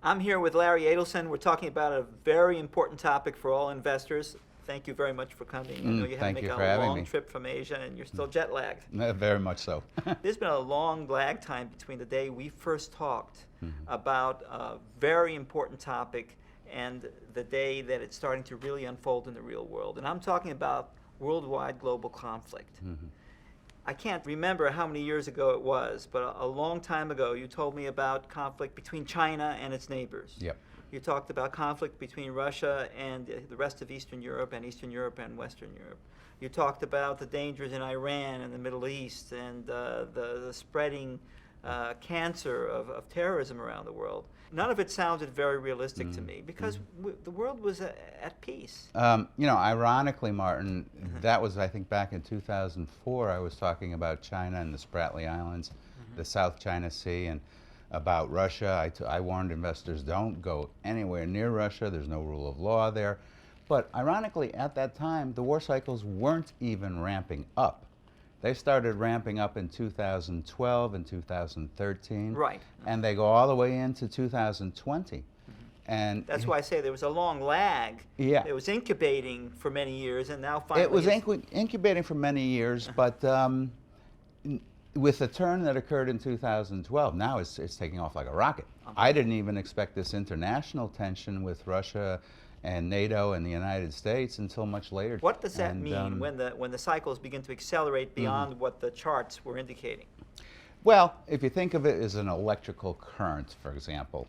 I'm here with Larry Adelson. We're talking about a very important topic for all investors. Thank you very much for coming. I know you had to Thank make you a for having long me. trip from Asia and you're still jet lagged. Very much so. There's been a long lag time between the day we first talked about a very important topic and the day that it's starting to really unfold in the real world. And I'm talking about worldwide global conflict. I can't remember how many years ago it was, but a long time ago you told me about conflict between China and its neighbors. Yep. You talked about conflict between Russia and the rest of Eastern Europe and Western Europe. You talked about the dangers in Iran and the Middle East and the spreading cancer of terrorism around the world. None of it sounded very realistic to me because the world was at peace. Ironically, Martin, that was, I think, back in 2004, I was talking about China and the Spratly Islands, the South China Sea, and about Russia. I warned investors, don't go anywhere near Russia. There's no rule of law there. But ironically, at that time, the war cycles weren't even ramping up. They started ramping up in 2012 and 2013. Right. And they go all the way into 2020. And that's why I say there was a long lag. Yeah. It was incubating for many years, and now finally... It was incubating for many years, but with the turn that occurred in 2012, now it's taking off like a rocket. I didn't even expect this international tension with Russia and NATO and the United States until much later. What does that mean when the cycles begin to accelerate beyond what the charts were indicating? Well, if you think of it as an electrical current, for example,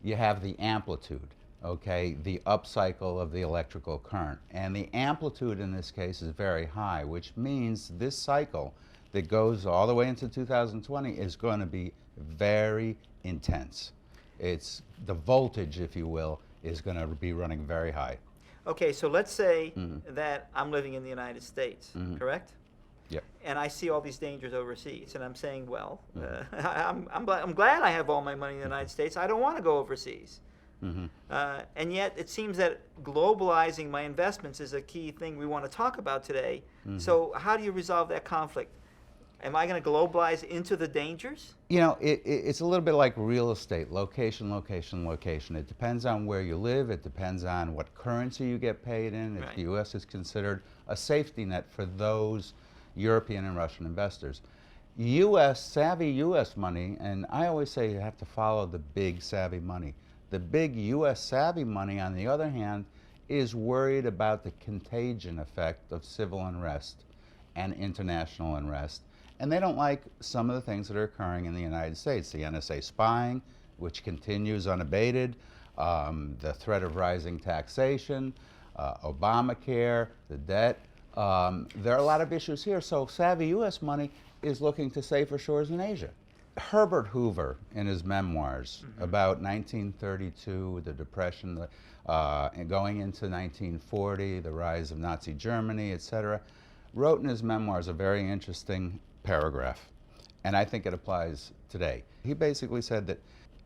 you have the amplitude, okay, the upcycle of the electrical current. And the amplitude in this case is very high, which means this cycle that goes all the way into 2020 is going to be very intense. It's the voltage, if you will, is going to be running very high. Okay, so let's say that I'm living in the United States, correct? Yep. And I see all these dangers overseas, and I'm saying, well, I'm glad I have all my money in the United States. I don't want to go overseas. And yet it seems that globalizing my investments is a key thing we want to talk about today. So how do you resolve that conflict? Am I going to globalize into the dangers? You know, it's a little bit like real estate, location, location, location. It depends on where you live. It depends on what currency you get paid in. If the U.S. is considered a safety net for those European and Russian investors. savvy U.S. money, and I always say you have to follow the big savvy money. The big U.S. savvy money, on the other hand, is worried about the contagion effect of civil unrest and international unrest. And they don't like some of the things that are occurring in the United States. The NSA spying, which continues unabated, the threat of rising taxation, Obamacare, the debt. There are a lot of issues here. So savvy U.S. money is looking to safer shores in Asia. Herbert Hoover, in his memoirs about 1932, the Depression, and going into 1940, the rise of Nazi Germany, etc., wrote in his memoirs a very interesting paragraph, and I think it applies today. He basically said that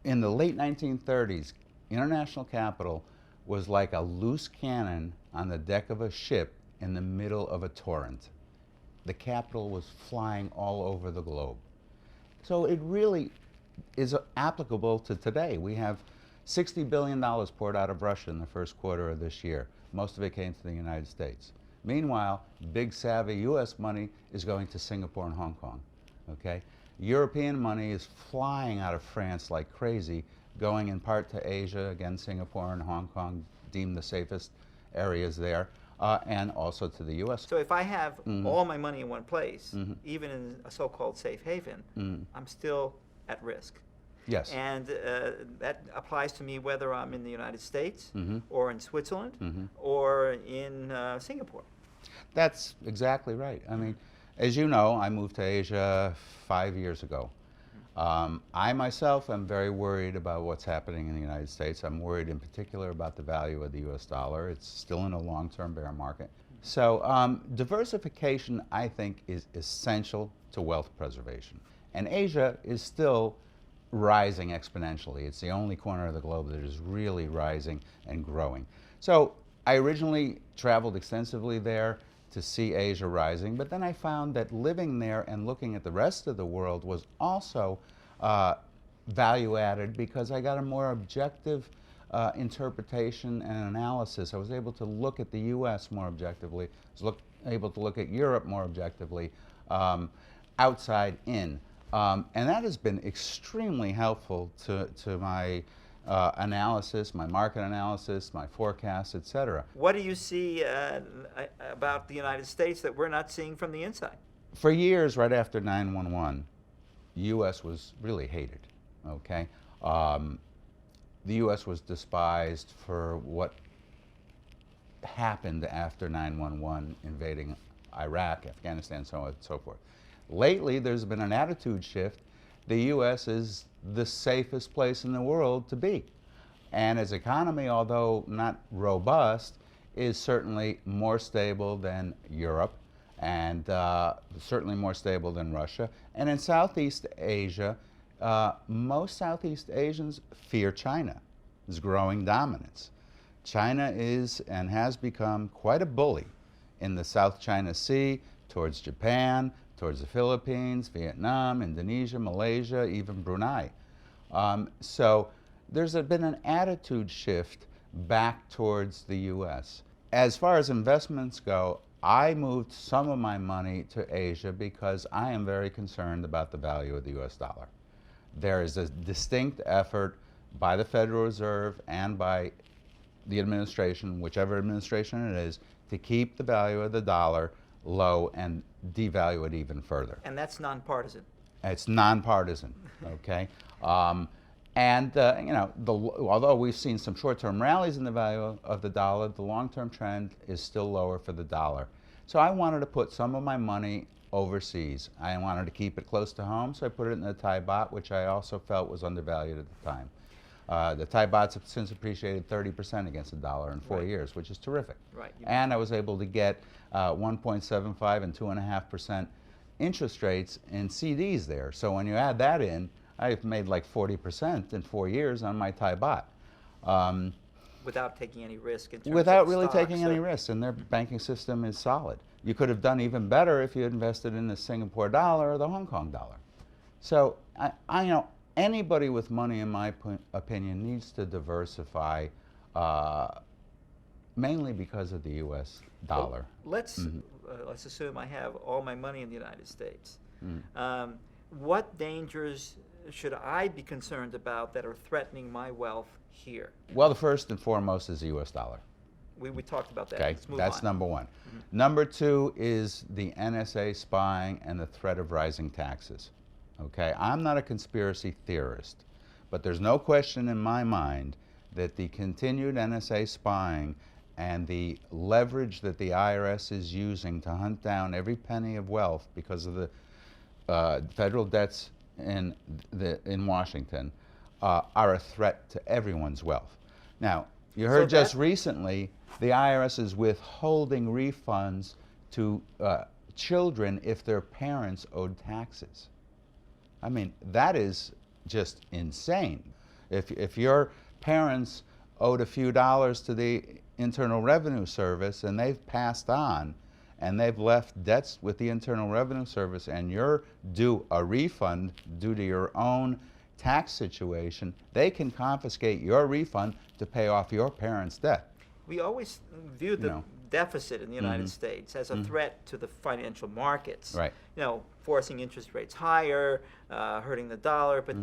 in the late 1930s, international capital was like a loose cannon on the deck of a ship in the middle of a torrent. The capital was flying all over the globe. So it really is applicable to today. We have $60 billion poured out of Russia in the first quarter of this year. Most of it came to the United States. Meanwhile, big savvy U.S. money is going to Singapore and Hong Kong, okay? European money is flying out of France like crazy, going in part to Asia, again, Singapore and Hong Kong deemed the safest areas there, and also to the U.S. So if I have all my money in one place, even in a so-called safe haven, I'm still at risk. Yes. And that applies to me whether I'm in the United States or in Switzerland or in Singapore. That's exactly right. I mean, as you know, I moved to Asia 5 years ago. I myself am very worried about what's happening in the United States. I'm worried in particular about the value of the U.S. dollar. It's still in a long-term bear market. So diversification, I think, is essential to wealth preservation. And Asia is still rising exponentially. It's the only corner of the globe that is really rising and growing. So I originally traveled extensively there to see Asia rising, but then I found that living there and looking at the rest of the world was also value added because I got a more objective interpretation and analysis. I was able to look at the U.S. more objectively. I was able to look at Europe more objectively, outside in. And that has been extremely helpful to my analysis, my market analysis, my forecasts, et cetera. What do you see about the United States that we're not seeing from the inside? For years, right after 9/11, the U.S. was really hated, okay? The U.S. was despised for what happened after 9/11, invading Iraq, Afghanistan, so on and so forth. Lately, there's been an attitude shift. The U.S. is the safest place in the world to be. And its economy, although not robust, is certainly more stable than Europe and certainly more stable than Russia. And in Southeast Asia, most Southeast Asians fear China's growing dominance. China is and has become quite a bully in the South China Sea, towards Japan, towards the Philippines, Vietnam, Indonesia, Malaysia, even Brunei. So there's been an attitude shift back towards the U.S. As far as investments go, I moved some of my money to Asia because I am very concerned about the value of the U.S. dollar. There is a distinct effort by the Federal Reserve and by the administration, whichever administration it is, to keep the value of the dollar low and devalue it even further. And that's nonpartisan. It's nonpartisan, okay? You know, although we've seen some short-term rallies in the value of the dollar, the long-term trend is still lower for the dollar. So I wanted to put some of my money overseas. I wanted to keep it close to home, so I put it in the Thai baht, which I also felt was undervalued at the time. The Thai bahts have since appreciated 30% against the dollar in 4 years, which is terrific. Right. And I was able to get 1.75 and 2.5% interest rates in CDs there. So when you add that in, I've made like 40% in 4 years on my Thai baht. Without taking any risk in terms Without of really stocks, taking any risk, and their banking system is solid. You could have done even better if you had invested in the Singapore dollar or the Hong Kong dollar. So I you know, anybody with money, in my opinion, needs to diversify, mainly because of the U.S. dollar. Well, let's assume I have all my money in the United States. What dangers should I be concerned about that are threatening my wealth here? Well, the first and foremost is the U.S. dollar. We talked about that. Okay, Let's move that's on. number one. Number two is the NSA spying and the threat of rising taxes. Okay, I'm not a conspiracy theorist, but there's no question in my mind that the continued NSA spying and the leverage that the IRS is using to hunt down every penny of wealth because of the federal debts in Washington are a threat to everyone's wealth. Now, you heard just recently the IRS is withholding refunds to children if their parents owed taxes. I mean, that is just insane. If your parents owed a few dollars to the Internal Revenue Service and they've passed on and they've left debts with the Internal Revenue Service and you're due a refund due to your own tax situation, they can confiscate your refund to pay off your parents' debt. We always view the deficit in the United States as a threat to the financial markets. Right. You know, forcing interest rates higher, hurting the dollar. But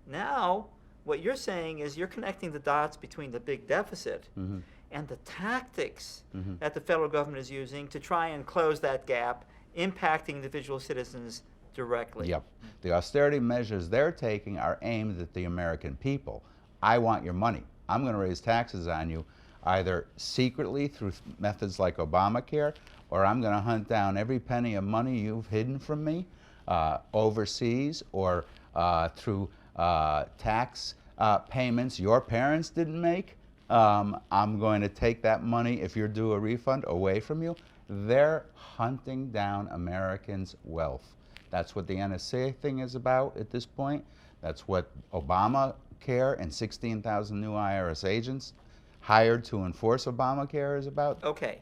now, what you're saying is you're connecting the dots between the big deficit and the tactics that the federal government is using to try and close that gap, impacting individual citizens directly. Yep. The austerity measures they're taking are aimed at the American people. I want your money. I'm going to raise taxes on you, either secretly through methods like Obamacare, or I'm going to hunt down every penny of money you've hidden from me overseas, or through tax payments your parents didn't make. I'm going to take that money, if you're due a refund, away from you. They're hunting down Americans' wealth. That's what the NSA thing is about at this point. That's what Obamacare and 16,000 new IRS agents hired to enforce Obamacare is about. Okay,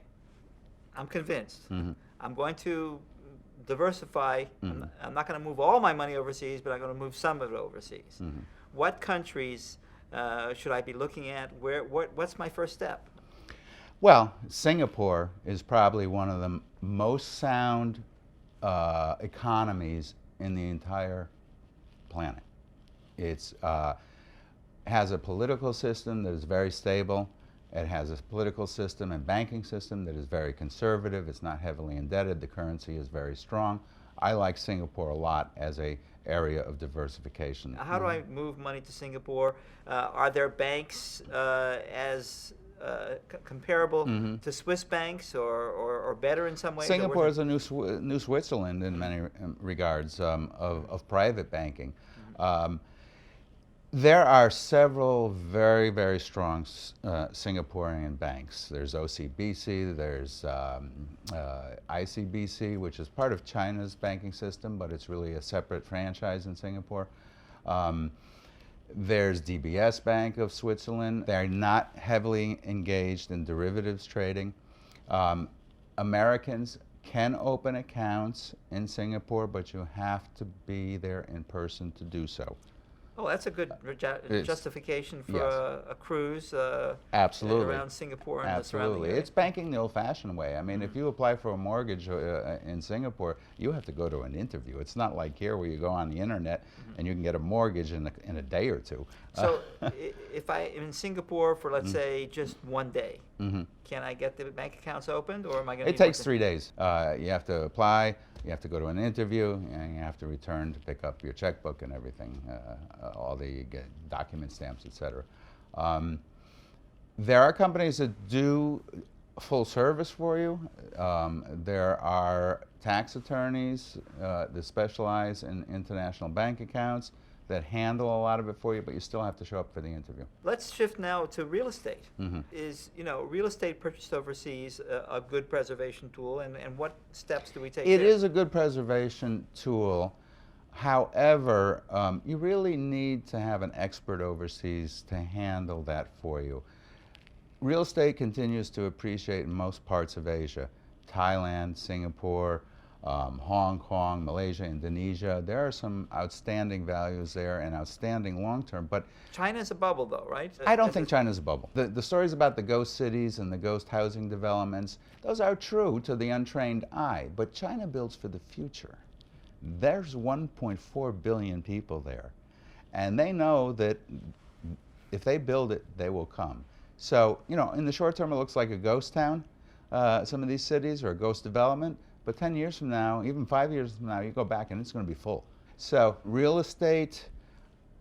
I'm convinced. I'm going to diversify. I'm not going to move all my money overseas, but I'm going to move some of it overseas. what countries should I be looking at? What's my first step? Well, Singapore is probably one of the most sound economies in the entire planet. It's has a political system that is very stable. It has a political system and banking system that is very conservative. It's not heavily indebted. The currency is very strong. I like Singapore a lot as a area of diversification. How do I move money to Singapore? Are there banks as comparable to Swiss banks, or better in some ways? Singapore is a new Switzerland in many regards of private banking. There are several very, very strong Singaporean banks. There's OCBC, there's ICBC, which is part of China's banking system, but it's really a separate franchise in Singapore. There's DBS Bank of Switzerland. They're not heavily engaged in derivatives trading. Americans can open accounts in Singapore, but you have to be there in person to do so. Oh, that's a good justification for yes. a cruise Absolutely. around Singapore and Absolutely. the surrounding area. It's banking the old-fashioned way. I mean, if you apply for a mortgage in Singapore, you have to go to an interview. It's not like here where you go on the internet and you can get a mortgage in a day or two. So if I'm in Singapore for, let's say, just one day, can I get the bank accounts opened, or am I going to? It takes 3 days. You have to apply, you have to go to an interview, and you have to return to pick up your checkbook and everything, all the document stamps, etc. There are companies that do full service for you. There are tax attorneys that specialize in international bank accounts that handle a lot of it for you, but you still have to show up for the interview. Let's shift now to real estate. Is real estate purchased overseas a good preservation tool, and what steps do we take? It is a good preservation tool. However, you really need to have an expert overseas to handle that for you. Real estate continues to appreciate in most parts of Asia. Thailand, Singapore, Hong Kong, Malaysia, Indonesia. There are some outstanding values there and outstanding long-term, but China's a bubble though, right? I don't think China's a bubble. The stories about the ghost cities and the ghost housing developments, those are true to the untrained eye, but China builds for the future. There's 1.4 billion people there, and they know that if they build it, they will come. So, in the short term, it looks like a ghost town, some of these cities, or a ghost development. But 10 years from now, even 5 years from now, you go back and it's going to be full. So real estate,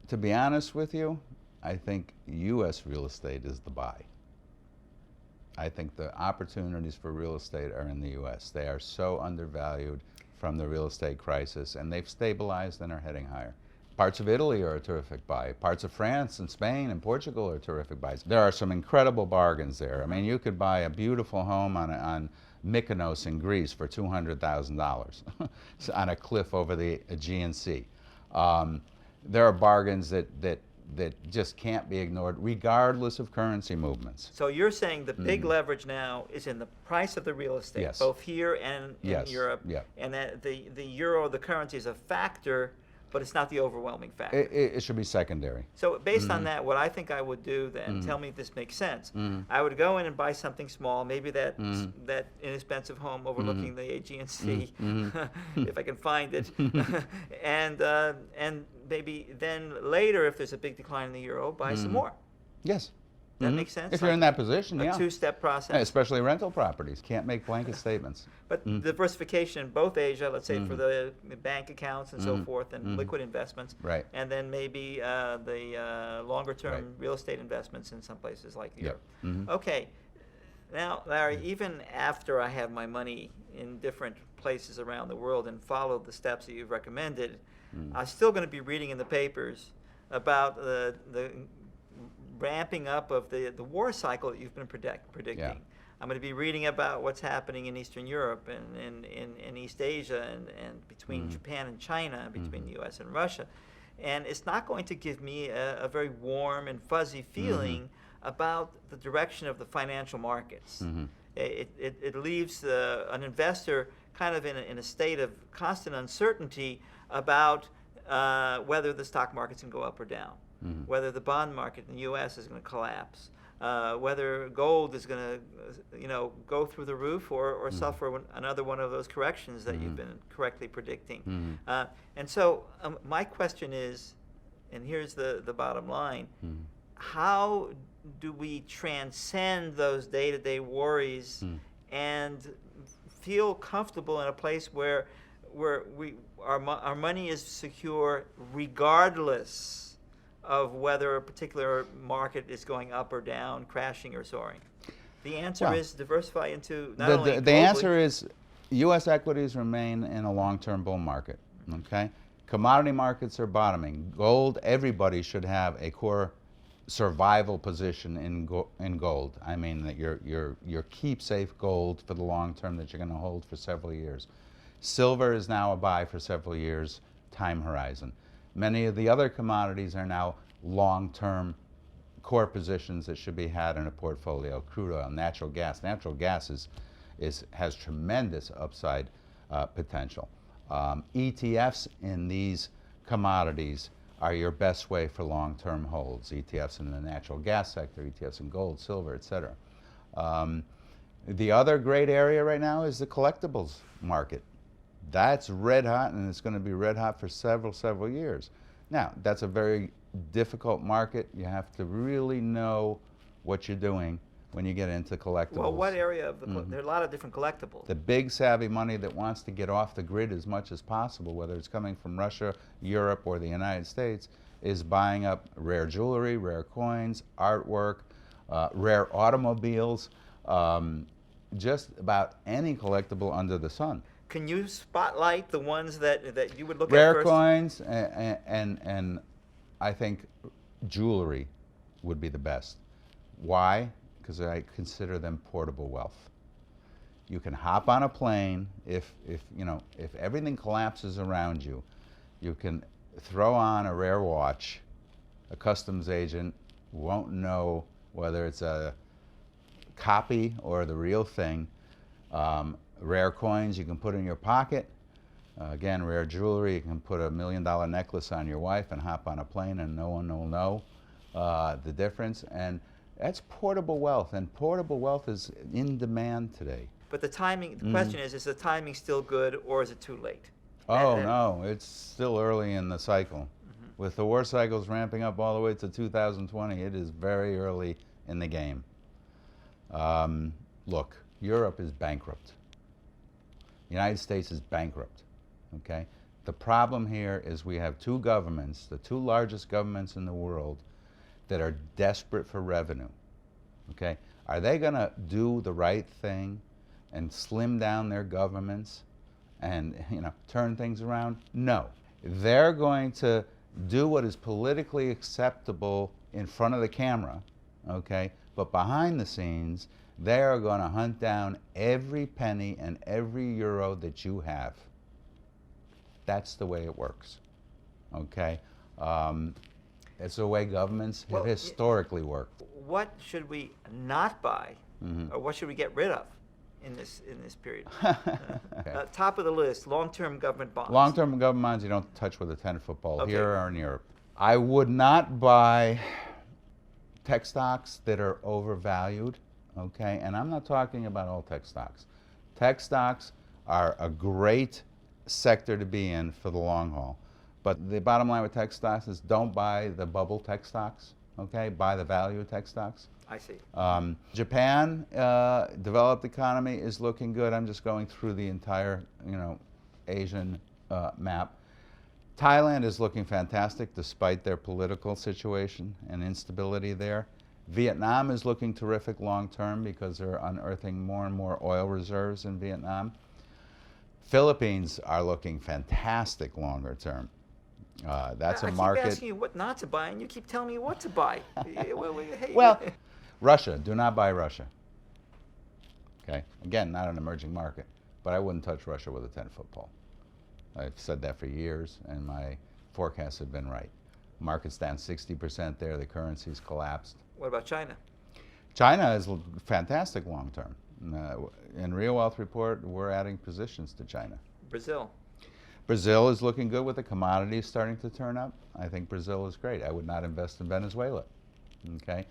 to be honest with you, I think U.S. real estate is the buy. I think the opportunities for real estate are in the U.S. They are so undervalued from the real estate crisis, and they've stabilized and are heading higher. Parts of Italy are a terrific buy. Parts of France and Spain and Portugal are terrific buys. There are some incredible bargains there. I mean, you could buy a beautiful home on Mykonos in Greece for $200,000 on a cliff over the Aegean Sea. There are bargains that just can't be ignored regardless of currency movements. So you're saying the big leverage now is in the price of the real estate, yes. both here and in yes. Europe, yeah. and that the euro, the currency, is a factor, but it's not the overwhelming factor. It should be secondary. So based on that, what I think I would do then, tell me if this makes sense, I would go in and buy something small, maybe that inexpensive home overlooking the Aegean Sea, if I can find it, and maybe then later, if there's a big decline in the euro, buy some more. Yes. That makes sense? If you're in that position, a two-step process. Yeah, especially rental properties. Can't make blanket statements. But diversification in both Asia, let's say for the bank accounts and so forth, and liquid investments. Right. And then maybe the longer-term real estate investments in some places like Europe. Okay. Now, Larry, even after I have my money in different places around the world and follow the steps that you've recommended, I'm still going to be reading in the papers about the ramping up of the war cycle that you've been predicting. Yeah. I'm going to be reading about what's happening in Eastern Europe and in East Asia and between Japan and China, between the U.S. and Russia. And it's not going to give me a very warm and fuzzy feeling about the direction of the financial markets. It leaves an investor kind of in a state of constant uncertainty about whether the stock markets can go up or down. whether the bond market in the U.S. is going to collapse, whether gold is going to, go through the roof or suffer another one of those corrections that you've been correctly predicting. And so my question is, and here's the bottom line, how do we transcend those day-to-day worries and feel comfortable in a place where our money is secure regardless of whether a particular market is going up or down, crashing or soaring? The answer is diversify into not only the answer is U.S. equities remain in a long-term bull market. Okay, commodity markets are bottoming. Gold, everybody should have a core survival position in gold. I mean that your keep safe gold for the long term that you're going to hold for several years. Silver is now a buy for several years time horizon. Many of the other commodities are now long-term core positions that should be had in a portfolio. Crude oil, natural gas. Natural gas has tremendous upside potential. ETFs in these commodities are your best way for long-term holds. ETFs in the natural gas sector, ETFs in gold, silver, etc. The other great area right now is the collectibles market. That's red hot, and it's going to be red hot for several years. Now, that's a very difficult market. You have to really know what you're doing when you get into collectibles. Well, what area of the there are a lot of different collectibles. The big savvy money that wants to get off the grid as much as possible, whether it's coming from Russia, Europe, or the United States, is buying up rare jewelry, rare coins, artwork, rare automobiles, just about any collectible under the sun. Can you spotlight the ones that you would look Rare at first? coins and I think jewelry would be the best. Why? Because I consider them portable wealth. You can hop on a plane if everything collapses around you. You can throw on a rare watch. A customs agent won't know whether it's a copy or the real thing. Rare coins you can put in your pocket. Again, rare jewelry, you can put $1 million necklace on your wife and hop on a plane and no one will know the difference. And that's portable wealth, and portable wealth is in demand today. But the timing, the question is the timing still good or is it too late? Oh, no, it's still early in the cycle. With the war cycles ramping up all the way to 2020, it is very early in the game. Look, Europe is bankrupt. The United States is bankrupt, okay? The problem here is we have two governments, the two largest governments in the world, that are desperate for revenue, okay? Are they gonna do the right thing and slim down their governments and, turn things around? No. They're going to do what is politically acceptable in front of the camera, okay? But behind the scenes, they are going to hunt down every penny and every euro that you have. That's the way it works, okay? It's the way governments have historically worked. What should we not buy, or what should we get rid of in this period? Okay. Top of the list: long-term government bonds. Long-term government bonds you don't touch with a 10-foot pole here or in Europe. I would not buy tech stocks that are overvalued. Okay, and I'm not talking about all tech stocks. Tech stocks are a great sector to be in for the long haul. But the bottom line with tech stocks is don't buy the bubble tech stocks, okay? Buy the value tech stocks. I see. Japan, developed economy, is looking good. I'm just going through the entire, Asian map. Thailand is looking fantastic despite their political situation and instability there. Vietnam is looking terrific long-term because they're unearthing more and more oil reserves in Vietnam. Philippines are looking fantastic longer term. That's a market. I keep asking you what not to buy, and you keep telling me what to buy. Well, Russia. Do not buy Russia. Okay. Again, not an emerging market, but I wouldn't touch Russia with a 10-foot pole. I've said that for years, and my forecasts have been right. Market's down 60% there. The currency's collapsed. What about China? China is fantastic long term. In Real Wealth Report, we're adding positions to China. Brazil. Brazil is looking good with the commodities starting to turn up. I think Brazil is great. I would not invest in Venezuela, okay,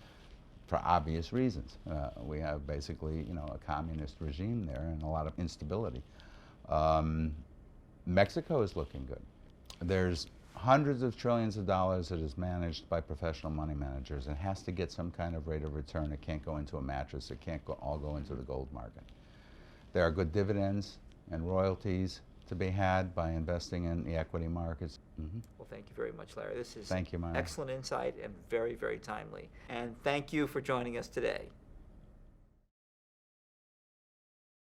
for obvious reasons. We have basically, a communist regime there and a lot of instability. Mexico is looking good. There's hundreds of trillions of dollars that is managed by professional money managers and has to get some kind of rate of return. It can't go into a mattress. It can't all go into the gold market. There are good dividends and royalties to be had by investing in the equity markets. Well, thank you very much, Larry. This is Thank you, Myra. excellent insight and very, very timely. And thank you for joining us today.